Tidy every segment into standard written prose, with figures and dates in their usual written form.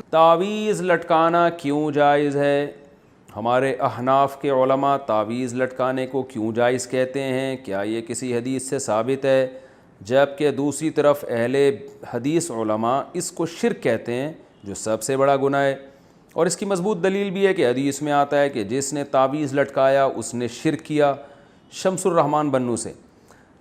تعویذ لٹکانا کیوں جائز ہے؟ ہمارے احناف کے علماء تعویذ لٹکانے کو کیوں جائز کہتے ہیں؟ کیا یہ کسی حدیث سے ثابت ہے؟ جبکہ دوسری طرف اہل حدیث علماء اس کو شرک کہتے ہیں، جو سب سے بڑا گناہ ہے۔ اور اس کی مضبوط دلیل بھی ہے کہ حدیث میں آتا ہے کہ جس نے تعویذ لٹکایا اس نے شرک کیا۔ شمس الرحمن بنو سے،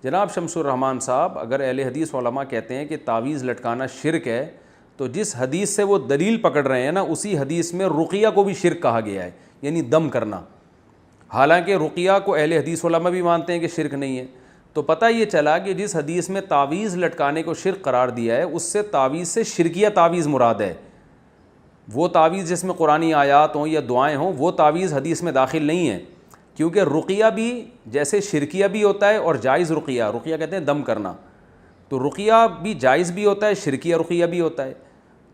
جناب شمس الرحمن صاحب، اگر اہل حدیث علماء کہتے ہیں کہ تعویذ لٹکانا شرک ہے، تو جس حدیث سے وہ دلیل پکڑ رہے ہیں نا، اسی حدیث میں رقیہ کو بھی شرک کہا گیا ہے، یعنی دم کرنا۔ حالانکہ رقیہ کو اہل حدیث علماء بھی مانتے ہیں کہ شرک نہیں ہے۔ تو پتہ یہ چلا کہ جس حدیث میں تعویذ لٹکانے کو شرک قرار دیا ہے، اس سے تعویذ سے شرکیہ تعویذ مراد ہے۔ وہ تعویذ جس میں قرآنی آیات ہوں یا دعائیں ہوں، وہ تعویذ حدیث میں داخل نہیں ہے، کیونکہ رقیہ بھی جیسے شرکیہ بھی ہوتا ہے اور جائز رقیہ، رقیہ کہتے ہیں دم کرنا، تو رقیہ بھی جائز بھی ہوتا ہے، شرکیہ رقیہ بھی ہوتا ہے۔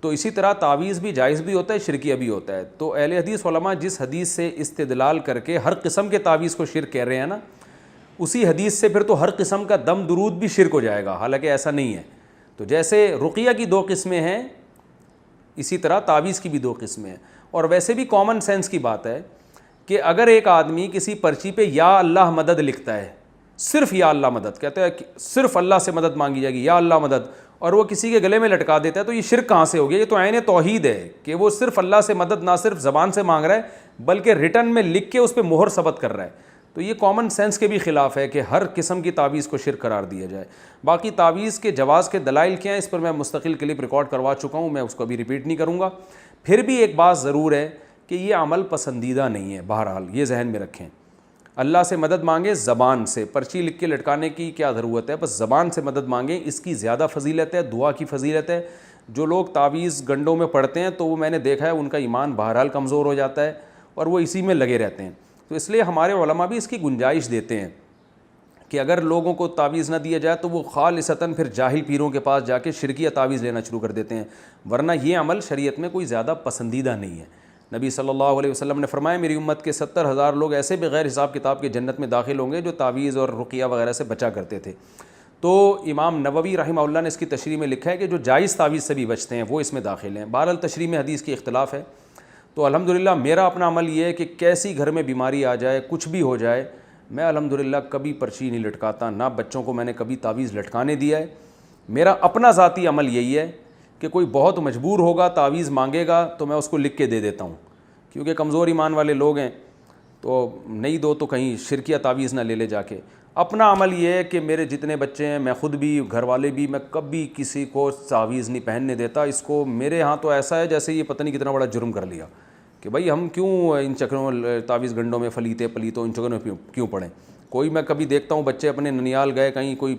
تو اسی طرح تعویذ بھی جائز بھی ہوتا ہے، شرکیہ بھی ہوتا ہے۔ تو اہل حدیث علماء جس حدیث سے استدلال کر کے ہر قسم کے تعویذ کو شرک کہہ رہے ہیں نا، اسی حدیث سے پھر تو ہر قسم کا دم درود بھی شرک ہو جائے گا، حالانکہ ایسا نہیں ہے۔ تو جیسے رقیہ کی دو قسمیں ہیں، اسی طرح تعویذ کی بھی دو قسمیں ہیں۔ اور ویسے بھی کامن سینس کی بات ہے کہ اگر ایک آدمی کسی پرچی پہ یا اللہ مدد لکھتا ہے، صرف یا اللہ مدد کہتا ہے، صرف اللہ سے مدد مانگی جائے گی، یا اللہ مدد، اور وہ کسی کے گلے میں لٹکا دیتا ہے، تو یہ شرک کہاں سے ہو گیا؟ یہ تو عین توحید ہے کہ وہ صرف اللہ سے مدد نہ صرف زبان سے مانگ رہا ہے، بلکہ ریٹن میں لکھ کے اس پہ مہر ثبت کر رہا ہے۔ تو یہ کامن سینس کے بھی خلاف ہے کہ ہر قسم کی تعویذ کو شرک قرار دیا جائے۔ باقی تعویذ کے جواز کے دلائل کیا ہیں، اس پر میں مستقل کلپ ریکارڈ کروا چکا ہوں، میں اس کو ابھی ریپیٹ نہیں کروں گا۔ پھر بھی ایک بات ضرور ہے کہ یہ عمل پسندیدہ نہیں ہے، بہرحال یہ ذہن میں رکھیں۔ اللہ سے مدد مانگیں زبان سے، پرچی لکھ کے لٹکانے کی کیا ضرورت ہے، بس زبان سے مدد مانگیں، اس کی زیادہ فضیلت ہے، دعا کی فضیلت ہے۔ جو لوگ تعویذ گنڈوں میں پڑھتے ہیں تو وہ میں نے دیکھا ہے ان کا ایمان بہرحال کمزور ہو جاتا ہے اور وہ اسی میں لگے رہتے ہیں۔ تو اس لیے ہمارے علماء بھی اس کی گنجائش دیتے ہیں کہ اگر لوگوں کو تعویذ نہ دیا جائے تو وہ خالصتاً پھر جاہل پیروں کے پاس جا کے شرکیہ تعویذ لینا شروع کر دیتے ہیں، ورنہ یہ عمل شریعت میں کوئی زیادہ پسندیدہ نہیں ہے۔ نبی صلی اللہ علیہ وسلم نے فرمایا میری امت کے 70,000 لوگ ایسے بغیر حساب کتاب کے جنت میں داخل ہوں گے جو تعویذ اور رقیہ وغیرہ سے بچا کرتے تھے۔ تو امام نووی رحمہ اللہ نے اس کی تشریح میں لکھا ہے کہ جو جائز تعویذ سے بھی بچتے ہیں وہ اس میں داخل ہیں۔ بہرحال تشریح میں حدیث کی اختلاف ہے۔ تو الحمدللہ میرا اپنا عمل یہ ہے کہ کیسی گھر میں بیماری آ جائے، کچھ بھی ہو جائے، میں الحمدللہ کبھی پرچی نہیں لٹکاتا، نہ بچوں کو میں نے کبھی تعویذ لٹکانے دیا ہے۔ میرا اپنا ذاتی عمل یہی ہے کہ کوئی بہت مجبور ہوگا تعویذ مانگے گا تو میں اس کو لکھ کے دے دیتا ہوں، کیونکہ کمزور ایمان والے لوگ ہیں، تو نہیں دو تو کہیں شرکیہ تعویذ نہ لے جا کے۔ اپنا عمل یہ ہے کہ میرے جتنے بچے ہیں، میں خود بھی، گھر والے بھی، میں کبھی کسی کو تعویذ نہیں پہننے دیتا۔ اس کو میرے ہاں تو ایسا ہے جیسے یہ پتہ نہیں کتنا بڑا جرم کر لیا کہ بھائی ہم کیوں ان چکروں تعویذ گنڈوں میں فلیتے پلیتوں ان چکروں میں کیوں پڑیں۔ کوئی میں کبھی دیکھتا ہوں بچے اپنے ننیال گئے کہیں، کوئی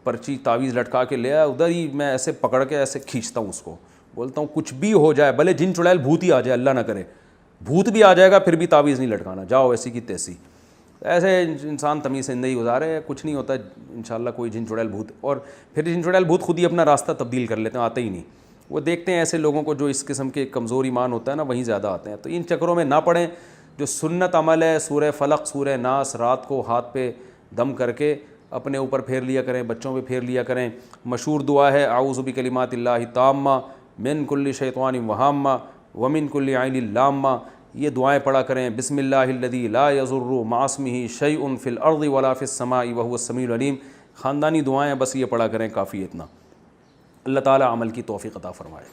پرچی تعویذ لٹکا کے لے آیا، ادھر ہی میں ایسے پکڑ کے ایسے کھینچتا ہوں اس کو، بولتا ہوں کچھ بھی ہو جائے، بھلے جن چڑیل بھوت ہی آ جائے، اللہ نہ کرے بھوت بھی آ جائے گا پھر بھی تعویذ نہیں لٹکانا، جاؤ ایسی کی تیسی۔ ایسے انسان تمیز سے زندگی گزارے، کچھ نہیں ہوتا انشاءاللہ کوئی جن چڑیل بھوت، اور پھر جن چڑیل بھوت خود ہی اپنا راستہ تبدیل کر لیتے ہیں، آتے ہی نہیں۔ وہ دیکھتے ہیں ایسے لوگوں کو جو اس قسم کے کمزور ایمان ہوتا ہے نا، وہیں زیادہ آتے ہیں۔ تو ان چکروں میں نہ پڑیں۔ جو سنت عمل ہے، سورہ فلق سورہ ناس رات کو ہاتھ پہ دم کر کے اپنے اوپر پھیر لیا کریں، بچوں پہ پھیر لیا کریں۔ مشہور دعا ہے اعوذ بکلمات اللہ التامہ من کل شیطان وہامہ ومن کل عین لامہ، یہ دعائیں پڑھا کریں۔ بسم اللہ الذی لا یضر مع اسمہ شیء فی الارض ولا فی السماء وہو السمیع العلیم۔ خاندانی دعائیں بس یہ پڑھا کریں، کافی اتنا۔ اللہ تعالیٰ عمل کی توفیق عطا فرمائے۔